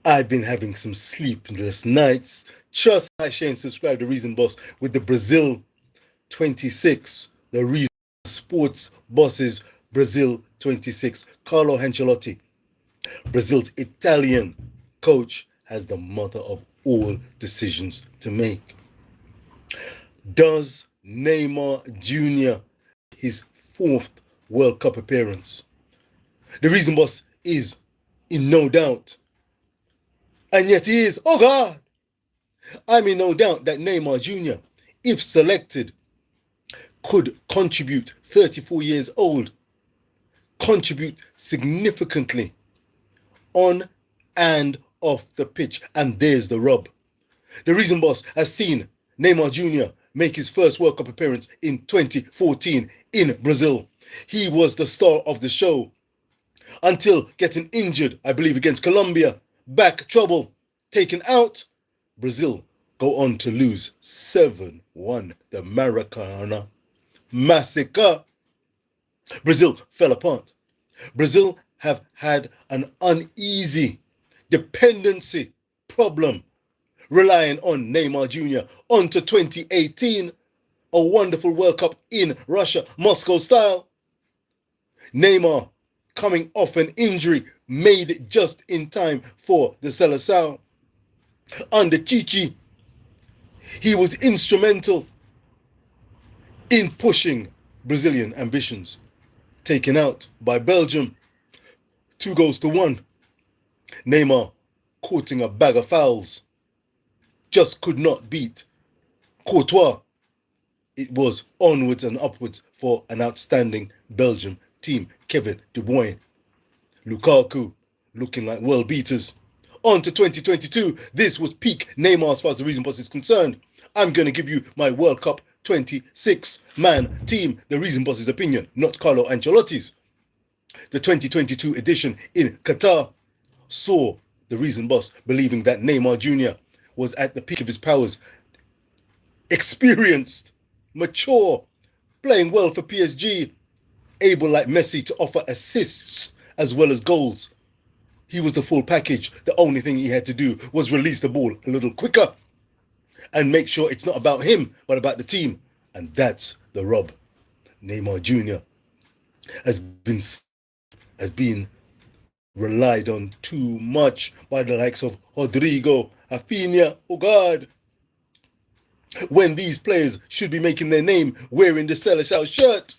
I've been having some sleepless nights. Trust, like, share, and subscribe to Reason Boss with the Brazil 26, the Reason Sports Bosses Brazil 26. Carlo Ancelotti, Brazil's Italian coach, has the mother of all decisions to make. Does Neymar Jr. his fourth World Cup appearance? The Reason Boss is in no doubt. And yet he is, oh God, I'm in no doubt that Neymar Jr., if selected, could contribute, 34 years old, contribute significantly on and off the pitch. And there's the rub. The Reason Boss has seen Neymar Jr. make his first World Cup appearance in 2014 in Brazil. He was the star of the show until getting injured, I believe, against Colombia. Back trouble, taken out. Brazil go on to lose 7-1, the Maracana massacre. Brazil fell apart. Brazil have had an uneasy dependency problem relying on Neymar Jr. On to 2018, a wonderful World Cup in Russia, Moscow style. Neymar coming off an injury made it just in time for the Seleção. Under Chichi, he was instrumental in pushing Brazilian ambitions. Taken out by Belgium, 2-1. Neymar courting a bag of fouls. Just could not beat Courtois. It was onwards and upwards for an outstanding Belgium team. Kevin De Bruyne, Lukaku looking like world beaters. On to 2022. This was peak Neymar as far as the Reason Boss is concerned. I'm going to give you my World Cup 26-man team, the Reason Boss's opinion, not Carlo Ancelotti's. The 2022 edition in Qatar saw the Reason Boss believing that Neymar Jr. was at the peak of his powers, experienced, mature, playing well for PSG, able like Messi to offer assists as well as goals. He was the full package. The only thing he had to do was release the ball a little quicker and make sure it's not about him, but about the team. And that's the rub. Neymar Jr. has been relied on too much by the likes of Rodrigo, Rafinha, oh God. When these players should be making their name wearing the Seleção shirt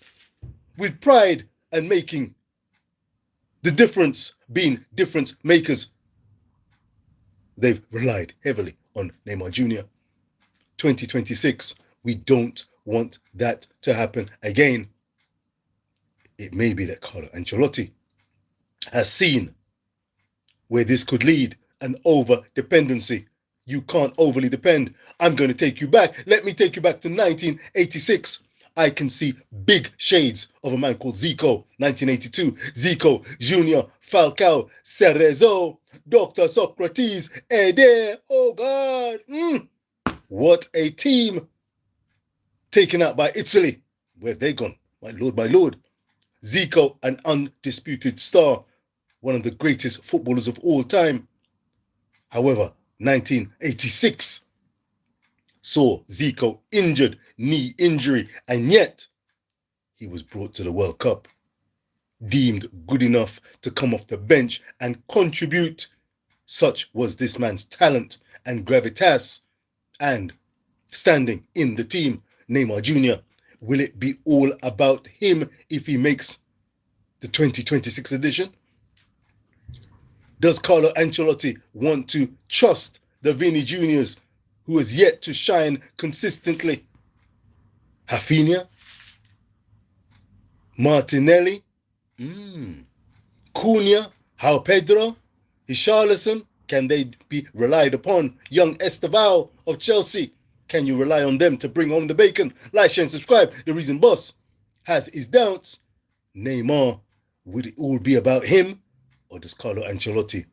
with pride and making the difference, being difference makers. They've relied heavily on Neymar Jr. 2026, we don't want that to happen again. It may be that Carlo Ancelotti has seen where this could lead, an over-dependency. You can't overly depend. I'm going to take you back. Let me take you back to 1986. I can see big shades of a man called Zico, 1982. Zico, Junior, Falcao, Cerezo, Dr. Socrates, Eder. Oh, God. What a team. Taken out by Italy. Where have they gone? My Lord, my Lord. Zico, an undisputed star, one of the greatest footballers of all time. However, 1986 saw Zico injured, knee injury, and yet he was brought to the World Cup, deemed good enough to come off the bench and contribute. Such was this man's talent and gravitas and standing in the team. Neymar Jr., will it be all about him if he makes the 2026 edition? Does Carlo Ancelotti want to trust the Vini Juniors, who has yet to shine consistently? Rafinha? Martinelli? Cunha? How Pedro? Richarlison? Can they be relied upon? Young Estevao of Chelsea? Can you rely on them to bring home the bacon? Like, share, and subscribe. The Reason Boss has his doubts. Neymar, would it all be about him? Or does Carlo Ancelotti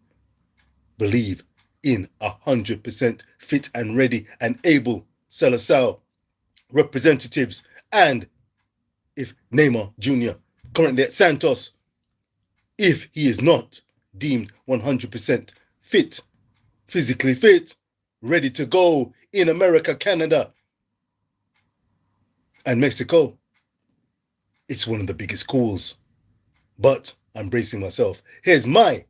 believe in 100% fit and ready and able Seleção representatives? And if Neymar Jr., currently at Santos, if he is not deemed 100% fit physically fit, ready to go in America, Canada, and Mexico. It's one of the biggest calls, but I'm bracing myself. Here's my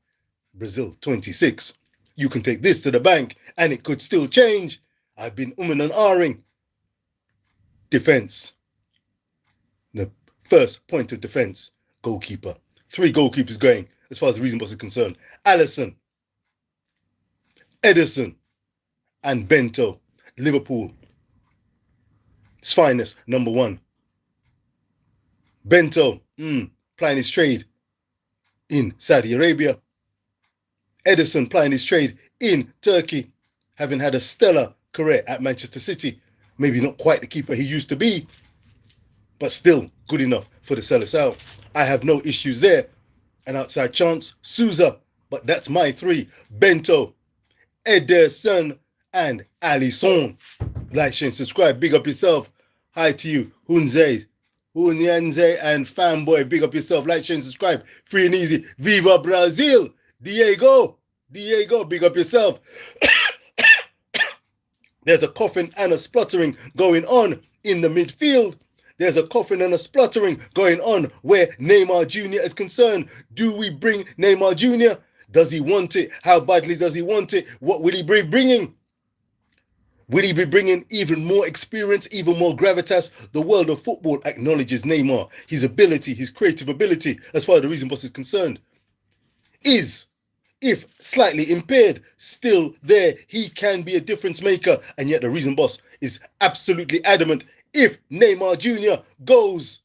Brazil 26. You can take this to the bank and it could still change. I've been and ahhing. Defense. The first point of defense, goalkeeper. 3 goalkeepers going as far as the reason boss is concerned. Alisson, Ederson, and Bento. Liverpool. Its finest, number 1. Bento, plying his trade in Saudi Arabia. Ederson plying his trade in Turkey, having had a stellar career at Manchester City. Maybe not quite the keeper he used to be, but still good enough for the Seleção. I have no issues there. An outside chance, Souza, but that's my 3. Bento, Ederson, and Alisson. Like, share, and subscribe. Big up yourself. Hi to you, Hunyanze, and Fanboy. Big up yourself. Like, share, and subscribe. Free and easy. Viva Brazil. Diego, big up yourself. There's a coughing and a spluttering going on in the midfield. There's a coughing and a spluttering going on where Neymar Jr. is concerned. Do we bring Neymar Jr.? Does he want it? How badly does he want it? What will he be bringing? Will he be bringing even more experience, even more gravitas? The world of football acknowledges Neymar, his ability, his creative ability, as far as the reason boss is concerned, is, if slightly impaired, still there. He can be a difference maker. And yet the reason boss is absolutely adamant. If Neymar Jr. goes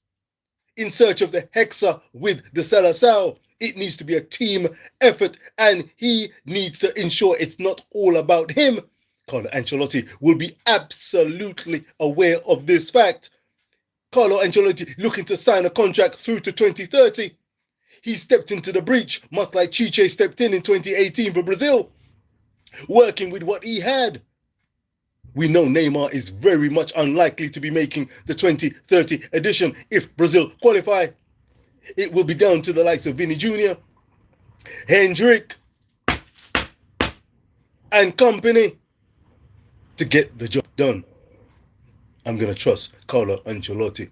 in search of the Hexa with the Seleção, it needs to be a team effort, and he needs to ensure it's not all about him. Carlo Ancelotti will be absolutely aware of this fact. Carlo Ancelotti looking to sign a contract through to 2030. He stepped into the breach, much like Chiche stepped in 2018 for Brazil, working with what he had. We know Neymar is very much unlikely to be making the 2030 edition if Brazil qualify. It will be down to the likes of Vini Jr., Hendrick, and company to get the job done. I'm going to trust Carlo Ancelotti.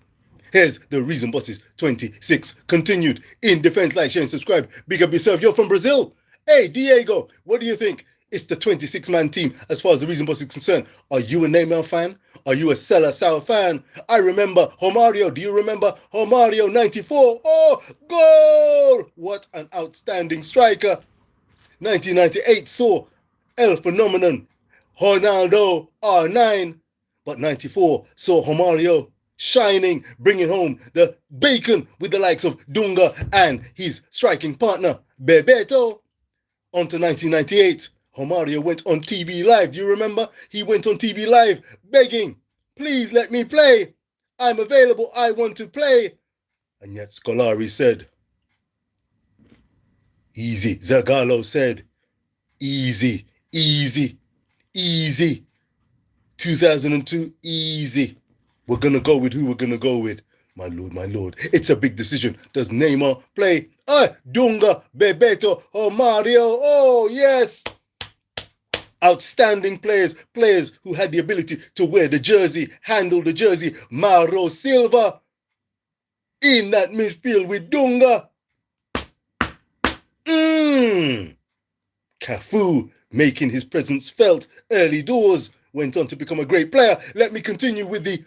Here's the Reason Bosses 26 continued in defense. Like, share, and subscribe. Big up yourself. You're from Brazil. Hey, Diego, what do you think? It's the 26-man team as far as the Reason Boss is concerned. Are you a Neymar fan? Are you a Seleção fan? I remember Romario. Do you remember Romario 94? Oh, goal! What an outstanding striker. 1998 saw El Phenomenon, Ronaldo, R9. But 94 saw Romario shining, bringing home the bacon with the likes of Dunga and his striking partner, Bebeto. On to 1998. Romario went on TV Live. Do you remember? He went on TV Live begging, please let me play. I'm available. I want to play. And yet Scolari said, easy. Zagallo said, easy, easy, easy. 2002, easy. We're going to go with who we're going to go with. My lord, my lord. It's a big decision. Does Neymar play? Dunga, Bebeto, Romario. Oh, yes. Outstanding players who had the ability to wear the jersey, handle the jersey. Mauro Silva in that midfield with Dunga. Cafu making his presence felt early doors. Went on to become a great player. Let me continue with the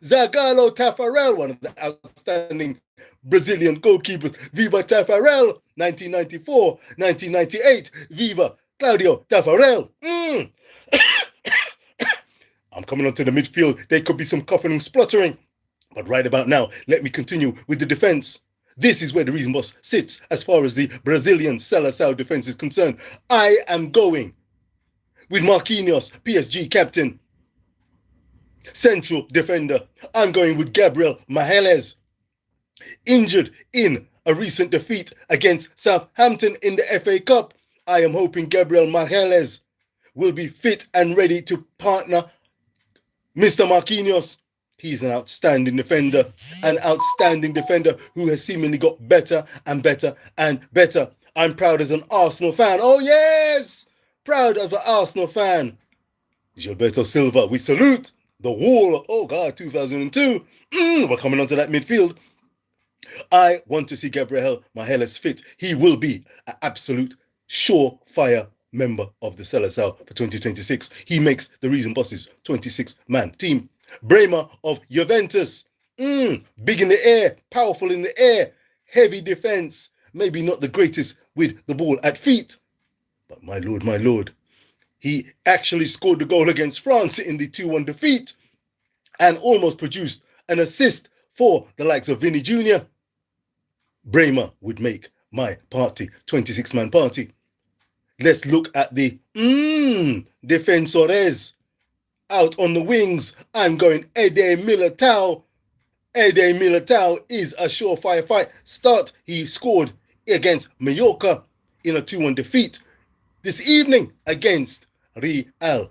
Zagallo Taffarel, one of the outstanding Brazilian goalkeepers. Viva Taffarel, 1994, 1998. Viva Claudio Taffarel. I'm coming onto the midfield. There could be some coughing and spluttering. But right about now, let me continue with the defense. This is where the Reason Boss sits as far as the Brazilian Seleção defense is concerned. I am going with Marquinhos, PSG captain, central defender. I'm going with Gabriel Magalhães, injured in a recent defeat against Southampton in the FA Cup. I am hoping Gabriel Magalhães will be fit and ready to partner Mr. Marquinhos. He's an outstanding defender who has seemingly got better and better and better. I'm proud as an Arsenal fan. Oh, yes! proud of an Arsenal fan. Gilberto Silva, we salute the wall. Oh God, 2002. We're coming onto that midfield. I want to see Gabriel Magalhaes fit. He will be an absolute surefire member of the Seleção for 2026. He makes the Reason Bosses 26-man team. Bremer of Juventus. Big in the air, powerful in the air, heavy defense. Maybe not the greatest with the ball at feet. But my lord, he actually scored the goal against France in the 2-1 defeat and almost produced an assist for the likes of Vinny Jr. Bremer would make my party, 26-man party. Let's look at the defensores. Out on the wings, I'm going Ede Militao. Ede Militao is a surefire fight. Start, he scored against Mallorca in a 2-1 defeat. This evening against Real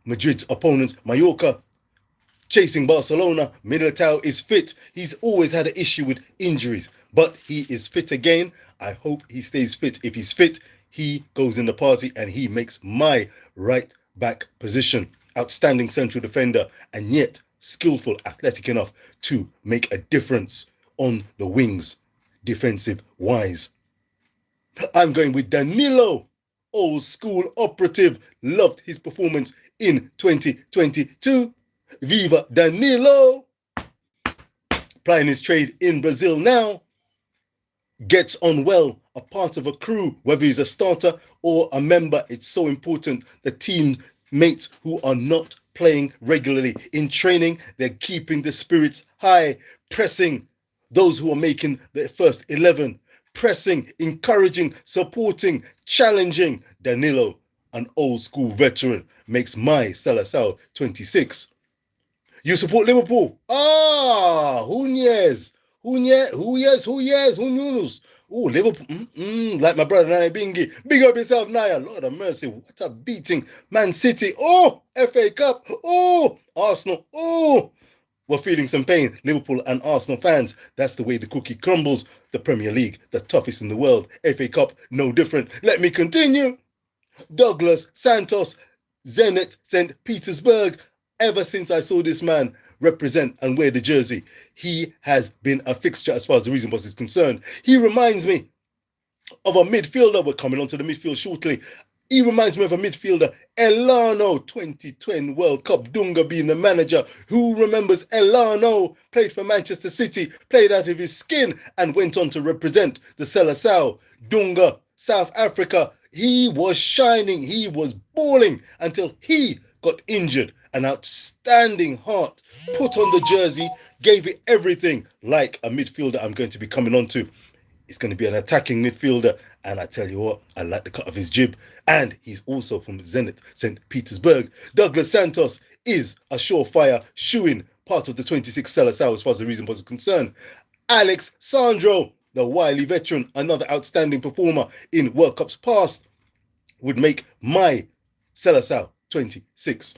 Madrid's opponents, Mallorca. Chasing Barcelona, Militao is fit. He's always had an issue with injuries, but he is fit again. I hope he stays fit. If he's fit, he goes in the party and he makes my right back position. Outstanding central defender and yet skillful, athletic enough to make a difference on the wings, defensive-wise. I'm going with Danilo, old school operative. Loved his performance in 2022. Viva Danilo. Plying his trade in Brazil now. Gets on well, a part of a crew, whether he's a starter or a member. It's so important. The teammates who are not playing regularly in training, they're keeping the spirits high, pressing those who are making the first 11, pressing, encouraging, supporting, challenging. Danilo, an old school veteran, makes my Seleção 26. You support Liverpool? Nunez. Oh, Liverpool. Like my brother Naya Bingi. Big up yourself, Naya. Lord of mercy. What a beating. Man City. Oh, FA Cup. Oh, Arsenal. Oh, we're feeling some pain. Liverpool and Arsenal fans. That's the way the cookie crumbles. The Premier League, the toughest in the world. FA Cup, no different. Let me continue. Douglas Santos, Zenit St. Petersburg. Ever since I saw this man represent and wear the jersey, he has been a fixture as far as the Reason Boss is concerned. He reminds me of a midfielder. We're coming on to the midfield shortly. He reminds me of a midfielder, Elano, 2010 World Cup, Dunga being the manager. Who remembers Elano? Played for Manchester City, played out of his skin and went on to represent the Seleção. Dunga, South Africa. He was shining, he was balling until he got injured. An outstanding heart, put on the jersey, gave it everything like a midfielder I'm going to be coming on to. It's going to be an attacking midfielder, and I tell you what, I like the cut of his jib, and he's also from Zenit St. Petersburg. Douglas Santos is a surefire shoe-in, part of the 26 Seleção as far as the Reason was concerned. Alex Sandro, the wily veteran, another outstanding performer in World Cups past, would make my Seleção 26.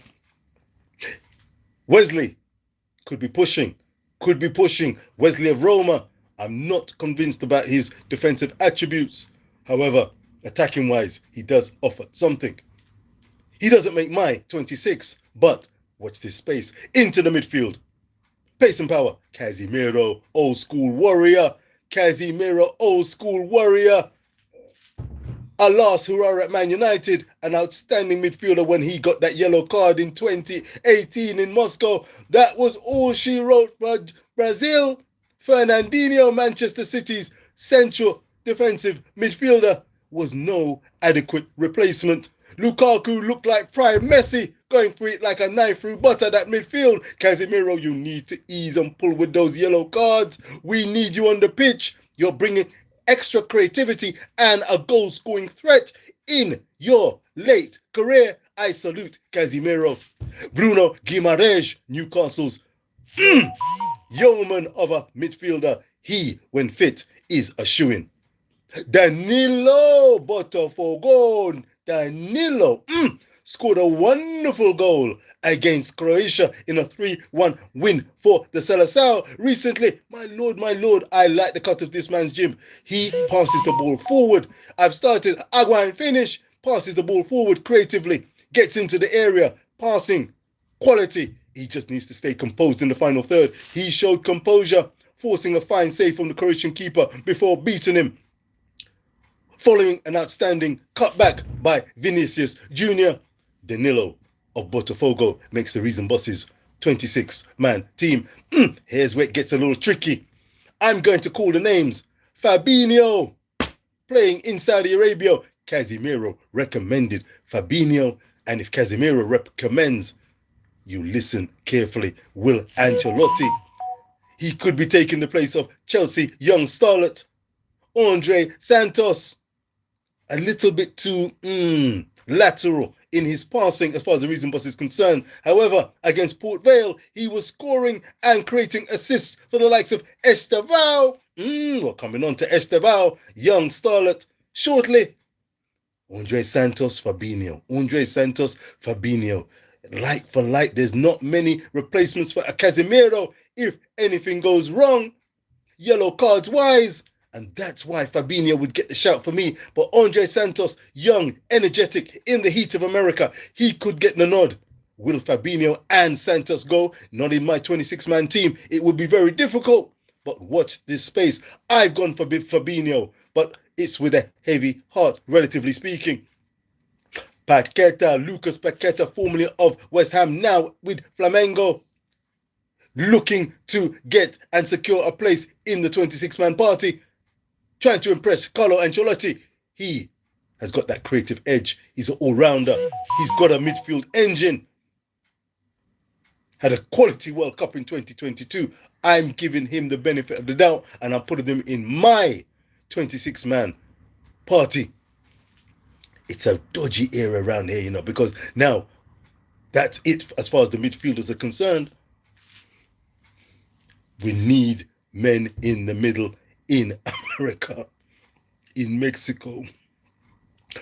Wesley could be pushing. Wesley of Roma, I'm not convinced about his defensive attributes. However, attacking wise, he does offer something. He doesn't make my 26, but watch this space. Into the midfield. Pace and power. Casemiro, old school warrior. A last hurrah at Man United, an outstanding midfielder when he got that yellow card in 2018 in Moscow. That was all she wrote for Brazil. Fernandinho, Manchester City's central defensive midfielder, was no adequate replacement. Lukaku looked like prime Messi, going through it like a knife through butter, that midfield. Casemiro, you need to ease and pull with those yellow cards. We need you on the pitch. You're bringing extra creativity and a goal-scoring threat in your late career. I salute Casemiro. Bruno Guimaraes, Newcastle's yeoman of a midfielder. He, when fit, is a shoo-in. Danilo Botafogo. Danilo scored a wonderful goal against Croatia in a 3-1 win for the Seleção recently. My lord, I like the cut of this man's jib. He passes the ball forward. I've started Aguan finish. passes the ball forward creatively, gets into the area, passing, quality. He just needs to stay composed in the final third. He showed composure, forcing a fine save from the Croatian keeper before beating him. Following an outstanding cutback by Vinicius Jr., Danilo of Botafogo makes the Reason Bosses 26-man team. Here's where it gets a little tricky. I'm going to call the names. Fabinho, playing in Saudi Arabia. Casemiro recommended Fabinho. And if Casemiro recommends, you listen carefully. Will Ancelotti. He could be taking the place of Chelsea young starlet Andre Santos. A little bit too lateral in his passing as far as the Reason Boss is concerned. However, against Port Vale, he was scoring and creating assists for the likes of Estevao. We're coming on to Estevao, young starlet, shortly. Andre Santos, Fabinho. Andre Santos, Fabinho. Like for like, there's not many replacements for a Casemiro if anything goes wrong, yellow cards wise. And that's why Fabinho would get the shout for me. But Andre Santos, young, energetic, in the heat of America, he could get the nod. Will Fabinho and Santos go? Not in my 26-man team. It would be very difficult. But watch this space. I've gone for Fabinho, but it's with a heavy heart, relatively speaking. Paqueta, Lucas Paqueta, formerly of West Ham, now with Flamengo, looking to get and secure a place in the 26-man party. Trying to impress Carlo Ancelotti. He has got that creative edge. He's an all-rounder. He's got a midfield engine. Had a quality World Cup in 2022. I'm giving him the benefit of the doubt and I'm putting him in my 26-man party. It's a dodgy era around here, because now that's it as far as the midfielders are concerned. We need men in the middle in America, in Mexico.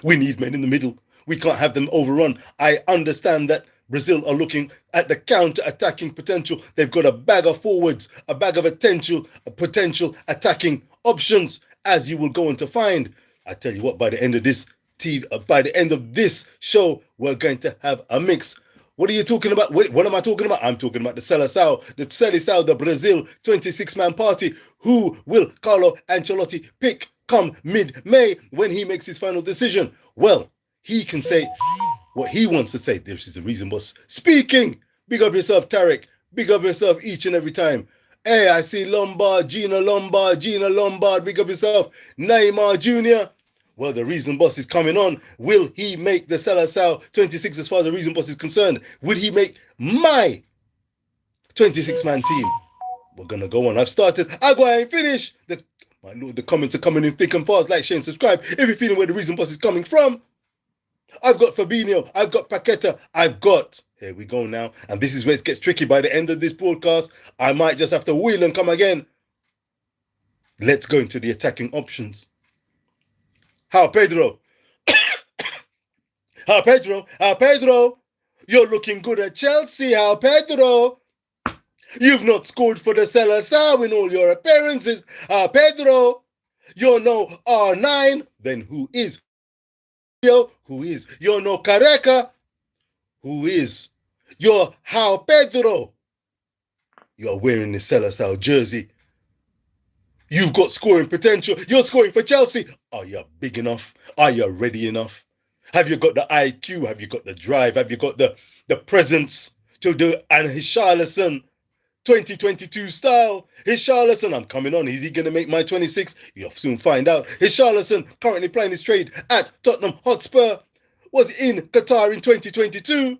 We need men in the middle. We can't have them overrun. I understand that Brazil are looking at the counter-attacking potential. They've got a bag of forwards, a bag of potential attacking options, as you will go on to find. I tell you what, by the end of this show, we're going to have a mix. What are you talking about? What am I talking about? I'm talking about the Seleção, the Brazil 26-man party. Who will Carlo Ancelotti pick come mid-May when he makes his final decision? Well, he can say what he wants to say. This is the Reason Boss speaking. Big up yourself, Tarek. Big up yourself each and every time. Hey, I see Gina Lombard. Big up yourself. Neymar Jr. Well, the Reason Boss is coming on. Will he make the Seleção 26 as far as the Reason Boss is concerned? Would he make my 26-man team? We're going to go on. I've started. I go and finish. My Lord, the comments are coming in thick and fast. Like, share, and subscribe if you're feeling where the Reason Boss is coming from. I've got Fabinho. I've got Paqueta. Here we go now. And this is where it gets tricky. By the end of this broadcast, I might just have to wheel and come again. Let's go into the attacking options. How Pedro? How Pedro? You're looking good at Chelsea. How Pedro? You've not scored for the Seleção in all your appearances. How Pedro? You're no R9. Then who is? Who is? You're no Careca. Who is? You're How Pedro. You're wearing the Seleção jersey. You've got scoring potential. You're scoring for Chelsea. Are you big enough? Are you ready enough? Have you got the IQ? Have you got the drive? Have you got the presence to do? And Richarlison, 2022 style. Richarlison, I'm coming on. Is he going to make my 26? You'll soon find out. Richarlison, currently playing his trade at Tottenham Hotspur, was in Qatar in 2022.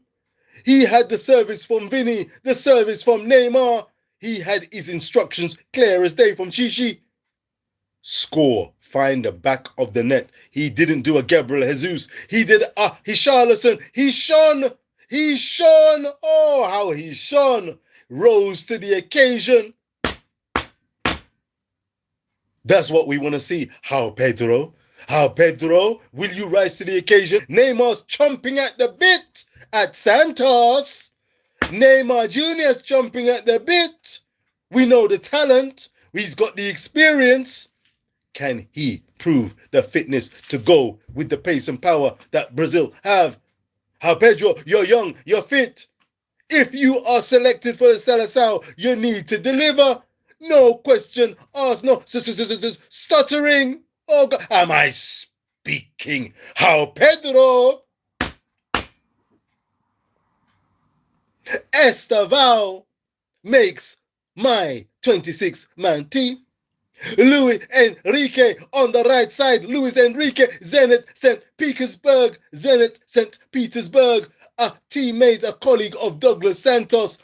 He had the service from Vinny, the service from Neymar. He had his instructions clear as day from Chichi. Score. Find the back of the net. He didn't do a Gabriel Jesus. He did a Richarlison. He shone. Oh, how he shone. Rose to the occasion. That's what we want to see. How Pedro? Will you rise to the occasion? Neymar's chomping at the bit at Santos. Neymar Jr.'s chomping at the bit. We know the talent. He's got the experience. Can he prove the fitness to go with the pace and power that Brazil have. How Pedro, you're young, you're fit. If you are selected for the Seleção, you need to deliver. No question asked, no stuttering. Oh God, am I speaking? How Pedro? Estevao makes my 26-man team. Luis Enrique on the right side. Luis Enrique, Zenit St. Petersburg. Zenit St. Petersburg. A teammate, a colleague of Douglas Santos.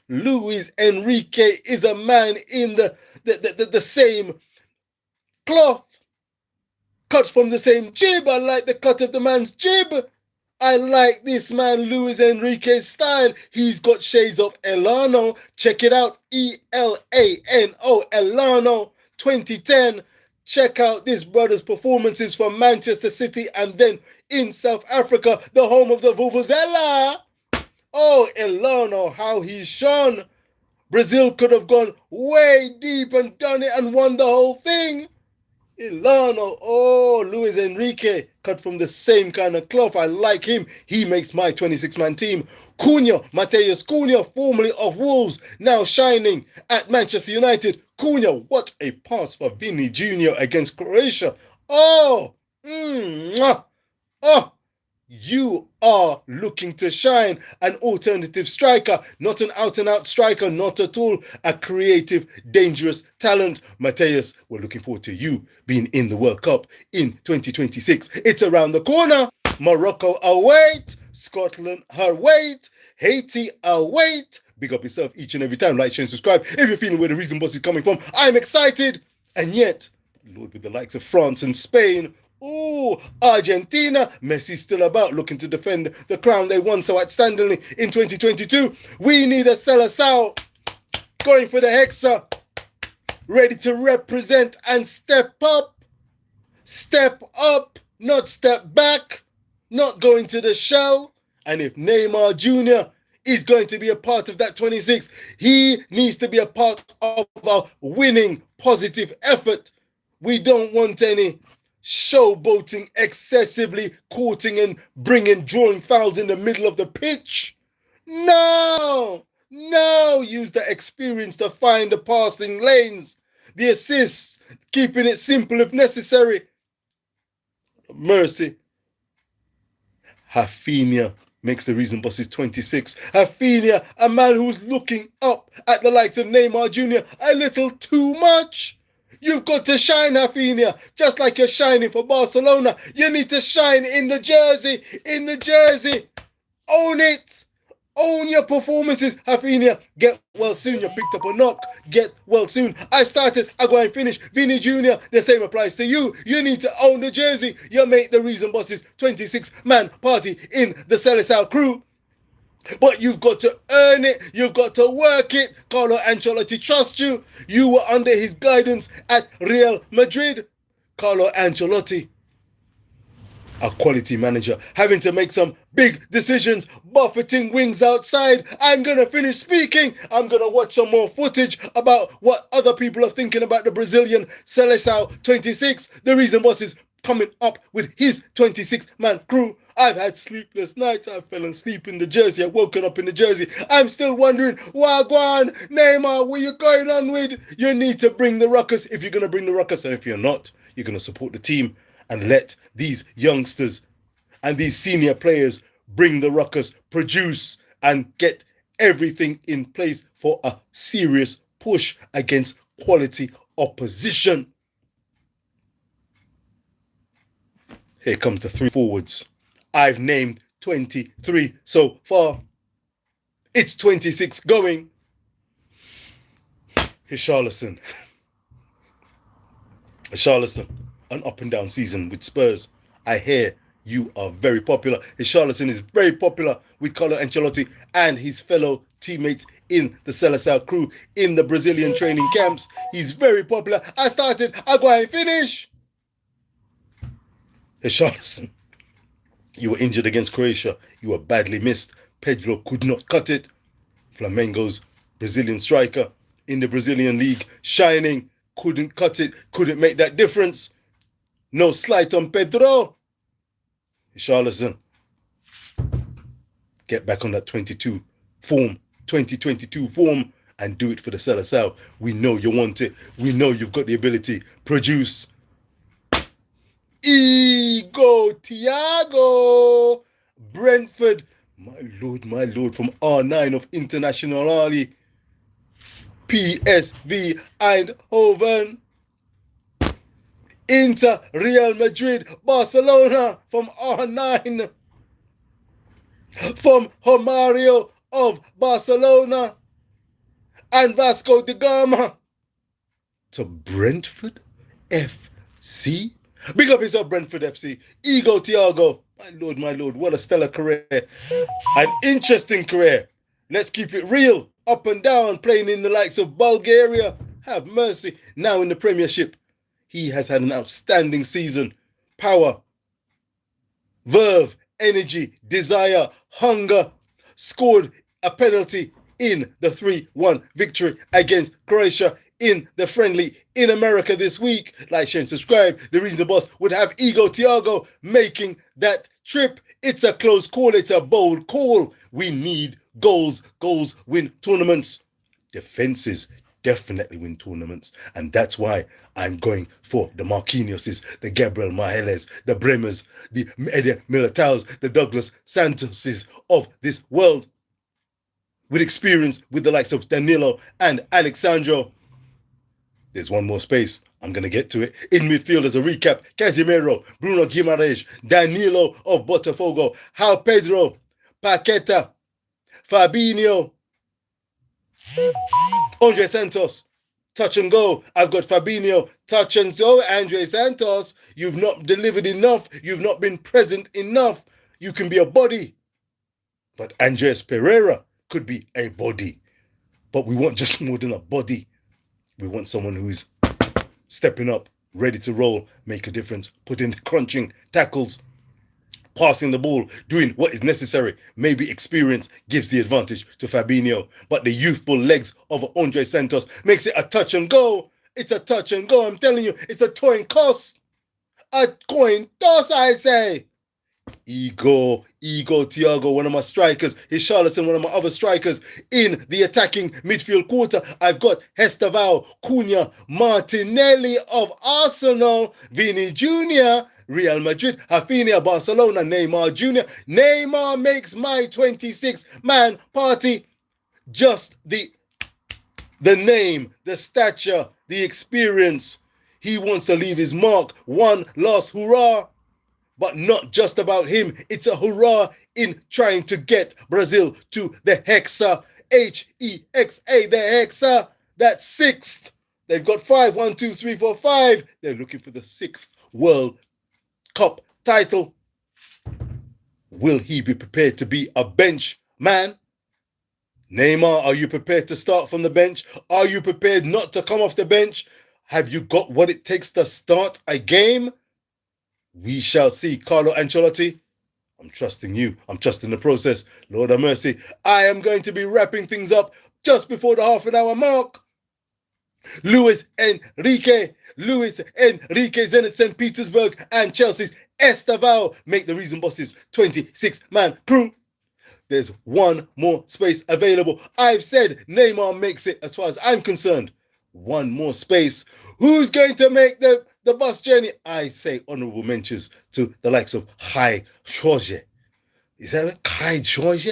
Luis Enrique is a man in the same cloth. Cut from the same jib. I like the cut of the man's jib. I like this man, Luis Enrique's style. He's got shades of Elano. Check it out, E-L-A-N-O, Elano 2010. Check out this brother's performances from Manchester City and then in South Africa, the home of the Vuvuzela. Oh, Elano, how he's shone. Brazil could have gone way deep and done it and won the whole thing. Elano, oh, Luis Enrique, cut from the same kind of cloth. I like him. He makes my 26-man team. Cunha, Mateus Cunha, formerly of Wolves, now shining at Manchester United. Cunha, what a pass for Vini Jr. against Croatia. Oh, you are looking to shine. An alternative striker, not an out-and-out striker, not at all. A creative, dangerous talent. Mateus, we're looking forward to you being in the World Cup in 2026. It's around the corner. Morocco await. Scotland await. Haiti await. Big up yourself each and every time. Like, share, and subscribe. If you're feeling where the reason boss is coming from, I'm excited. And yet, Lord, with the likes of France and Spain, oh, Argentina, Messi's still about, looking to defend the crown they won so outstandingly in 2022. We need a Seleção going for the Hexa, ready to represent and step up, not step back, not going to the shell. And if Neymar Jr. is going to be a part of that 26, he needs to be a part of our winning positive effort. We don't want any showboating, excessively courting and drawing fouls in the middle of the pitch. No, use the experience to find the passing lanes, the assists, keeping it simple if necessary. Mercy. Rafinha makes the reason boss is 26. Rafinha, a man who's looking up at the likes of Neymar Jr. a little too much. You've got to shine, Rafinha, just like you're shining for Barcelona. You need to shine in the jersey, Own it. Own your performances, Rafinha. Get well soon. You picked up a knock. Get well soon. I started, I go and finish. Vini Jr., the same applies to you. You need to own the jersey. You make the reason boss's 26-man party in the Seleção crew. But you've got to earn it. You've got to work it. Carlo Ancelotti trusts you. You were under his guidance at Real Madrid. Carlo Ancelotti, a quality manager, having to make some big decisions, buffeting wings outside. I'm going to finish speaking. I'm going to watch some more footage about what other people are thinking about the Brazilian Seleção 26. The reason boss is coming up with his 26-man crew. I've had sleepless nights. I've fallen asleep in the jersey. I've woken up in the jersey. I'm still wondering, Wagwan, Neymar, what you going on with? You need to bring the ruckus if you're going to bring the ruckus. And if you're not, you're going to support the team and let these youngsters and these senior players bring the ruckus, produce and get everything in place for a serious push against quality opposition. Here comes the three forwards. I've named 23 so far. It's 26 going. Richarlison. Richarlison, an up and down season with Spurs. I hear you are very popular. Richarlison is very popular with Carlo Ancelotti and his fellow teammates in the Seleção crew in the Brazilian training camps. He's very popular. I started, I go and finish. Richarlison, you were injured against Croatia. You were badly missed. Pedro could not cut it. Flamengo's Brazilian striker in the Brazilian league, shining, couldn't cut it, couldn't make that difference. No slight on Pedro. Charlatan, get back on that 2022 form, and do it for the Seleção. We know you want it. We know you've got the ability. Produce. Ego Thiago. Brentford. My lord, from R9 of International Ali. PSV Eindhoven. Inter, Real Madrid, Barcelona from R9. From Romario of Barcelona and Vasco da Gama to Brentford FC. Big up yourself, Brentford FC. Ego Thiago. My lord, what a stellar career. An interesting career. Let's keep it real. Up and down, playing in the likes of Bulgaria. Have mercy. Now in the Premiership. He has had an outstanding season. Power, verve, energy, desire, hunger. Scored a penalty in the 3-1 victory against Croatia in the friendly in America this week. Like, share, and subscribe. The reason the boss would have Ego Thiago making that trip. It's a close call. It's a bold call. We need goals. Goals win tournaments. Defenses definitely win tournaments. And that's why I'm going for the Marquinhoses, the Gabriel Magalhães, the Bremers, the Eder Militaos, the Douglas Santoses of this world. With experience with the likes of Danilo and Alexandro. There's one more space. I'm going to get to it. In midfield, as a recap, Casemiro, Bruno Guimaraes, Danilo of Botafogo, João Pedro, Paqueta, Fabinho, Andre Santos, touch and go. I've got Fabinho, touch and go. Andre Santos, you've not delivered enough. You've not been present enough. You can be a body. But Andreas Pereira could be a body. But we want just more than a body. We want someone who's stepping up, ready to roll, make a difference, put in crunching tackles, passing the ball, doing what is necessary. Maybe experience gives the advantage to Fabinho, but the youthful legs of Andre Santos makes it a touch and go. It's a touch and go. I'm telling you, it's a coin toss. A coin toss, I say. Ego Thiago, one of my strikers. His Charlatan, one of my other strikers. In the attacking midfield quarter, I've got Estevao, Cunha, Martinelli of Arsenal, Vini Jr., Real Madrid, Rafinha, Barcelona, Neymar Jr. Neymar makes my 26-man party. Just the name, the stature, the experience. He wants to leave his mark. One last hurrah. But not just about him. It's a hurrah in trying to get Brazil to the Hexa. Hexa, the Hexa. That's sixth. They've got 5. 1, 2, 3, 4, 5. They're looking for the 6th World Cup title. Will he be prepared to be a bench man? Neymar, are you prepared to start from the bench? Are you prepared not to come off the bench? Have you got what it takes to start a game? We shall see. Carlo Ancelotti, I'm trusting you. I'm trusting the process. Lord have mercy. I am going to be wrapping things up just before the half an hour mark. Luis Enrique, Zenit St. Petersburg and Chelsea's Estevao make the Reason Bosses 26-man crew. There's one more space available. I've said Neymar makes it as far as I'm concerned. One more space. Who's going to make the bus journey? I say honorable mentions to the likes of Kai Jorge. Is that it? Kai Jorge?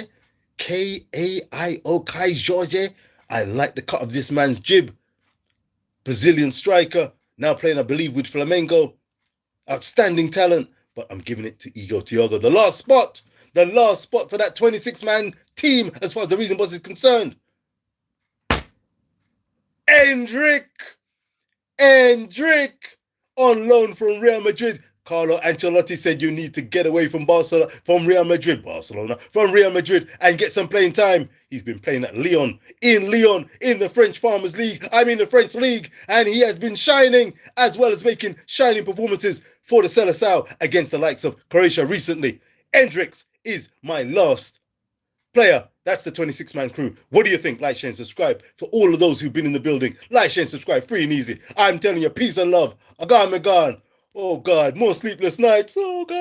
K-A-I-O, Kai Jorge. I like the cut of this man's jib. Brazilian striker, now playing, I believe, with Flamengo. Outstanding talent, but I'm giving it to Ego Thiago. The last spot for that 26-man team as far as the Reason Boss is concerned. Endrick, on loan from Real Madrid. Carlo Ancelotti said you need to get away from Real Madrid, and get some playing time. He's been playing at Lyon, in the French Farmers League, the French League, and he has been shining, as well as making shining performances for the Seleção against the likes of Croatia recently. Endricks is my last player. That's the 26-man crew. What do you think? Like, share, and subscribe. For all of those who've been in the building, like, share, and subscribe. Free and easy. I'm telling you, peace and love. Agan, Megan. Oh God, more sleepless nights. Oh God.